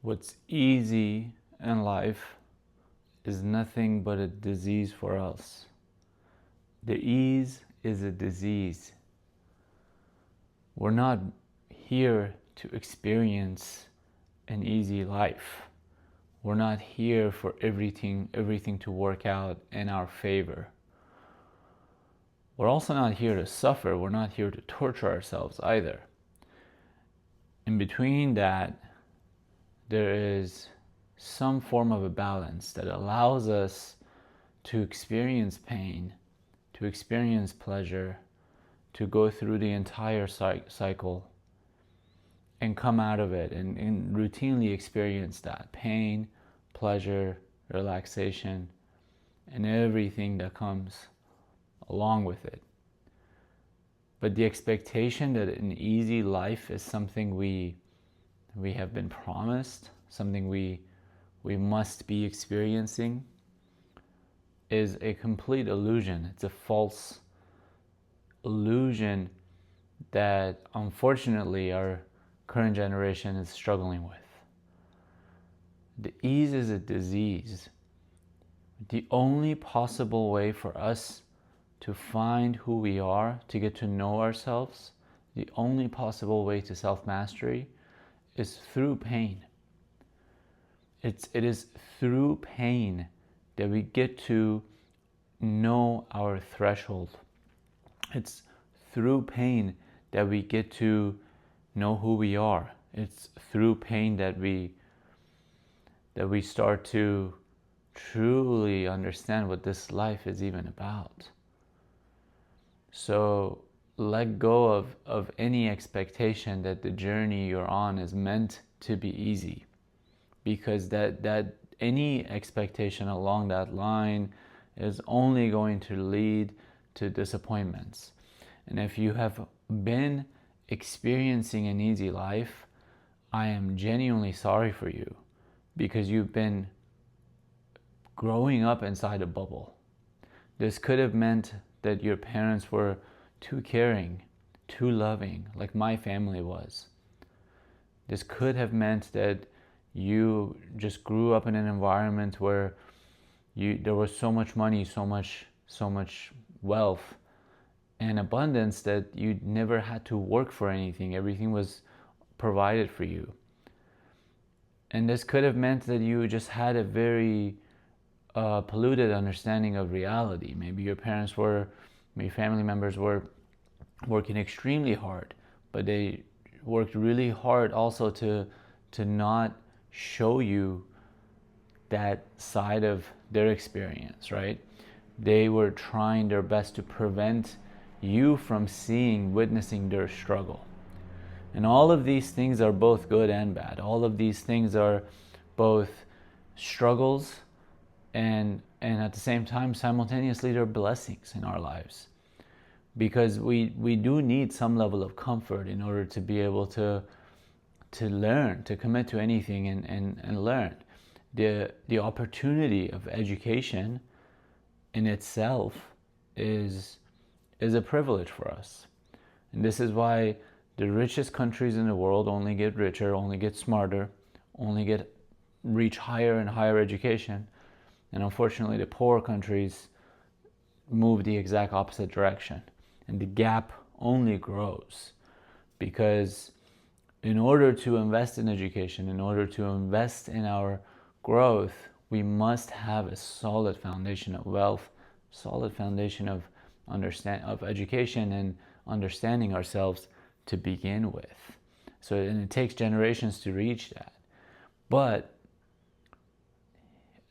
What's easy in life is nothing but a disease for us. The ease is a disease. We're not here to experience an easy life. We're not here for everything to work out in our favor. We're also not here to suffer. We're not here to torture ourselves either. In between that, there is some form of a balance that allows us to experience pain, to experience pleasure, to go through the entire cycle and come out of it and routinely experience that pain, pleasure, relaxation, and everything that comes along with it. But the expectation that an easy life is something we have been promised, something we must be experiencing, is a complete illusion. It's a false illusion that unfortunately our current generation is struggling with. The ease is a disease. The only possible way for us to find who we are, to get to know ourselves, the only possible way to self-mastery is through pain. It is through pain that we get to know our threshold. It's through pain that we get to know who we are. It's through pain that we start to truly understand what this life is even about. So let go of any expectation that the journey you're on is meant to be easy, because that any expectation along that line is only going to lead to disappointments. And if you have been experiencing an easy life, I am genuinely sorry for you, because you've been growing up inside a bubble. This could have meant that your parents were too caring, too loving, like my family was. This could have meant that you just grew up in an environment where there was so much money, so much wealth and abundance that you never had to work for anything. Everything was provided for you. And this could have meant that you just had a very polluted understanding of reality. Maybe your family members were working extremely hard, but they worked really hard also to not show you that side of their experience, right? They were trying their best to prevent you from witnessing their struggle. And all of these things are both good and bad. All of these things are both struggles and at the same time, simultaneously, they're blessings in our lives. Because we do need some level of comfort in order to be able to learn, to commit to anything and learn. The opportunity of education in itself is a privilege for us. And this is why the richest countries in the world only get richer, only get smarter, reach higher and higher education. And unfortunately, the poor countries move the exact opposite direction. And the gap only grows, because in order to invest in education, in order to invest in our growth, we must have a solid foundation of wealth, solid foundation of education and understanding ourselves to begin with. And it takes generations to reach that. But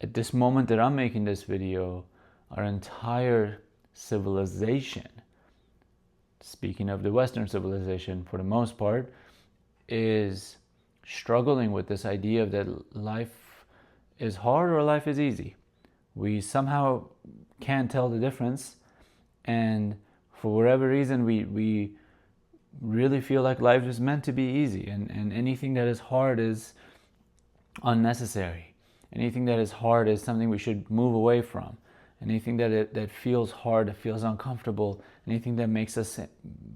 at this moment that I'm making this video, our entire civilization, speaking of the Western civilization for the most part, is struggling with this idea that life is hard or life is easy. We somehow can't tell the difference, and for whatever reason we really feel like life is meant to be easy, and anything that is hard is unnecessary. Anything that is hard is something we should move away from. Anything that feels hard, that feels uncomfortable, anything that makes us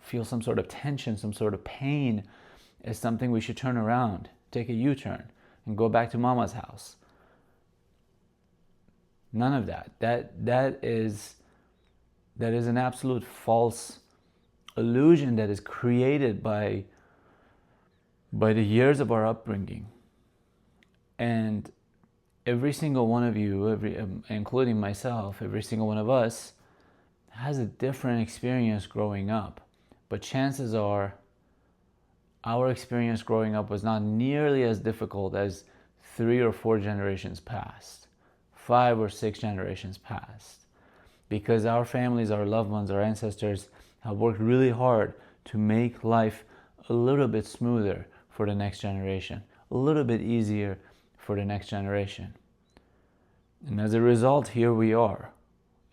feel some sort of tension, some sort of pain, is something we should turn around, take a U-turn. and go back to mama's house. None of that. That is an absolute false illusion that is created by the years of our upbringing. And every single one of you, including myself, every single one of us has a different experience growing up. But chances are our experience growing up was not nearly as difficult as 3 or 4 generations past, 5 or 6 generations past. Because our families, our loved ones, our ancestors have worked really hard to make life a little bit smoother for the next generation, a little bit easier for the next generation. And as a result, here we are,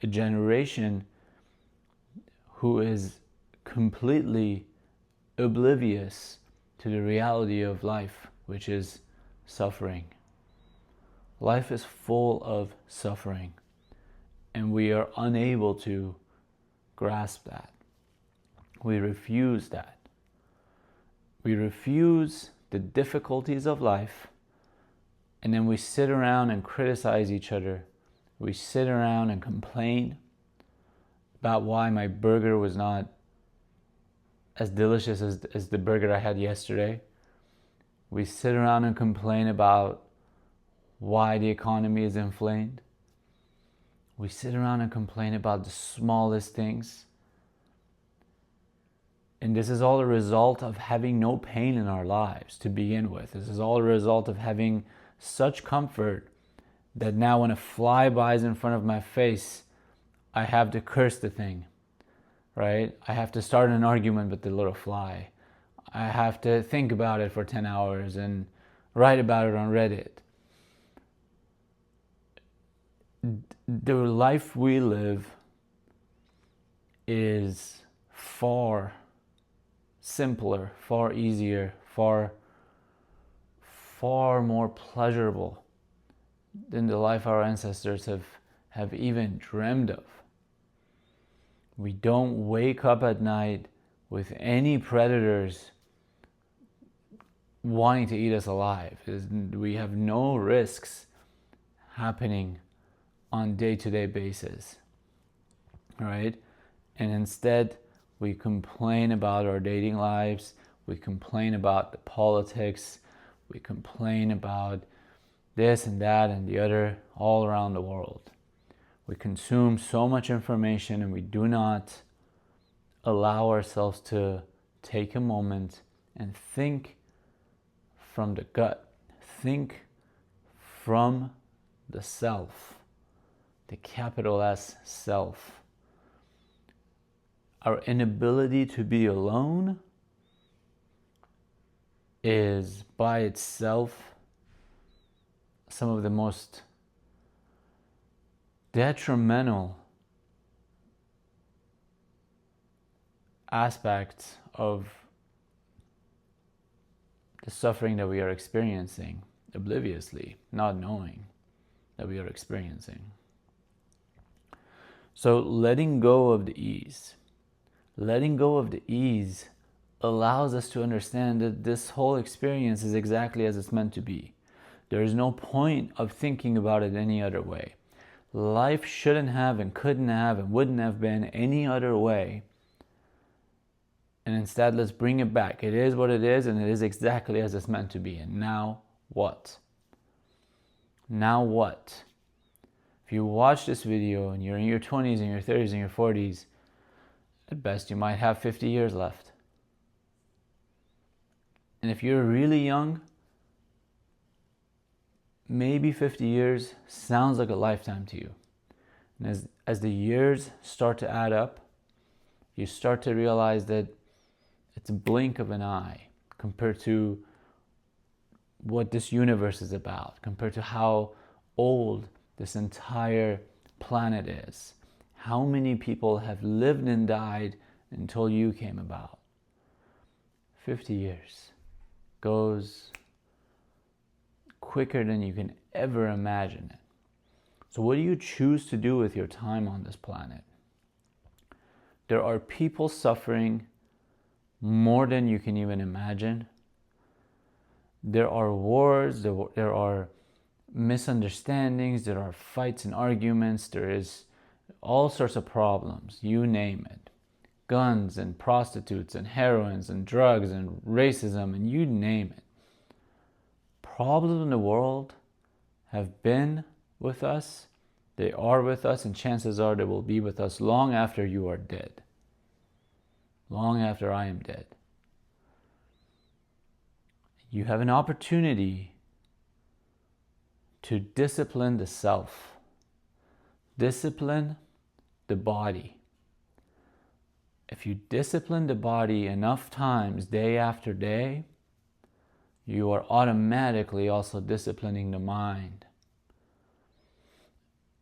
a generation who is completely oblivious to the reality of life, which is suffering. Life is full of suffering, and we are unable to grasp that. We refuse that. We refuse the difficulties of life, and then we sit around and criticize each other. We sit around and complain about why my burger was not as delicious as the burger I had yesterday. We sit around and complain about why the economy is inflamed. We sit around and complain about the smallest things. And this is all a result of having no pain in our lives to begin with. This is all a result of having such comfort that now when a fly buys in front of my face, I have to curse the thing, right? I have to start an argument with the little fly. I have to think about it for 10 hours and write about it on Reddit. The life we live is far simpler, far easier, far more pleasurable than the life our ancestors have even dreamed of. We don't wake up at night with any predators wanting to eat us alive. We have no risks happening on day-to-day basis, right? And instead, we complain about our dating lives, we complain about the politics, we complain about this and that and the other all around the world. We consume so much information and we do not allow ourselves to take a moment and think from the gut, think from the self, the capital S self. Our inability to be alone is by itself some of the most detrimental aspects of the suffering that we are experiencing obliviously, not knowing that we are experiencing. So letting go of the ease. Letting go of the ease allows us to understand that this whole experience is exactly as it's meant to be. There is no point of thinking about it any other way. Life shouldn't have and couldn't have and wouldn't have been any other way. And instead, let's bring it back. It is what it is, and it is exactly as it's meant to be. And now what? Now what? If you watch this video and you're in your 20s and your 30s and your 40s, at best you might have 50 years left. And if you're really young, maybe 50 years sounds like a lifetime to you. And as the years start to add up, you start to realize that it's a blink of an eye compared to what this universe is about, compared to how old this entire planet is. How many people have lived and died until you came about? 50 years goes quicker than you can ever imagine it. So what do you choose to do with your time on this planet? There are people suffering more than you can even imagine. there are wars, there are misunderstandings, there are fights and arguments, there is all sorts of problems, you name it. Guns and prostitutes and heroines and drugs and racism and you name it. Problems in the world have been with us, they are with us, and chances are they will be with us long after you are dead. Long after I am dead. You have an opportunity to discipline the self, discipline the body. If you discipline the body enough times, day after day, you are automatically also disciplining the mind.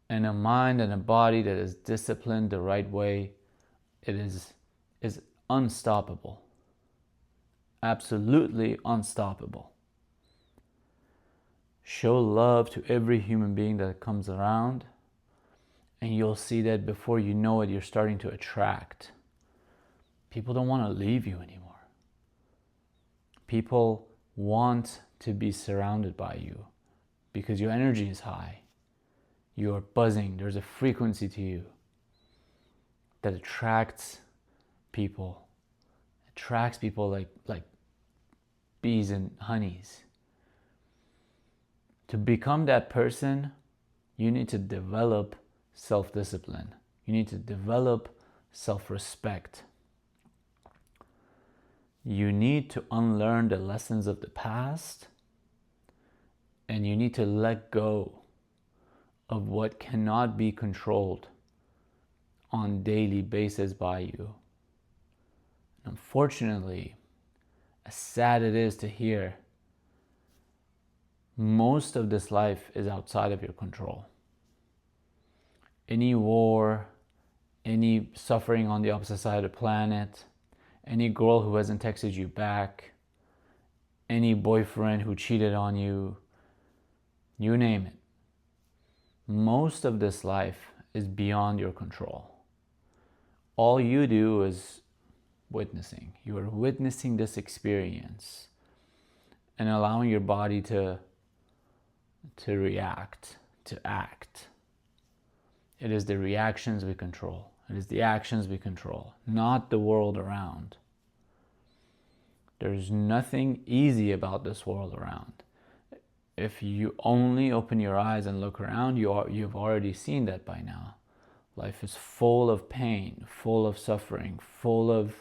And a mind and a body that is disciplined the right way, it is unstoppable. Absolutely unstoppable. Show love to every human being that comes around, and you'll see that before you know it, you're starting to attract. People don't want to leave you anymore. People want to be surrounded by you because your energy is high. You are buzzing. There's a frequency to you that attracts people. Attracts people like bees and honeys. To become that person, you need to develop self-discipline. You need to develop self-respect. You need to unlearn the lessons of the past, and you need to let go of what cannot be controlled on daily basis by you. Unfortunately, as sad it is to hear, most of this life is outside of your control. Any war, any suffering on the opposite side of the planet, any girl who hasn't texted you back, any boyfriend who cheated on you, you name it. Most of this life is beyond your control. All you do is witnessing. You are witnessing this experience and allowing your body to react, to act. It is the reactions we control. It is the actions we control, not the world around. There's nothing easy about this world around. If you only open your eyes and look around, you've already seen that by now. Life is full of pain, full of suffering, full of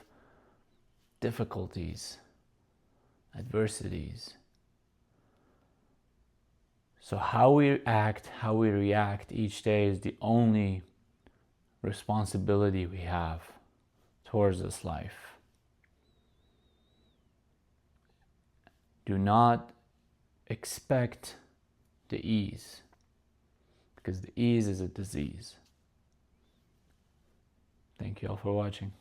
difficulties, adversities. So how we act, how we react each day is the only responsibility we have towards this life. Do not expect the ease, because the ease is a disease. Thank you all for watching.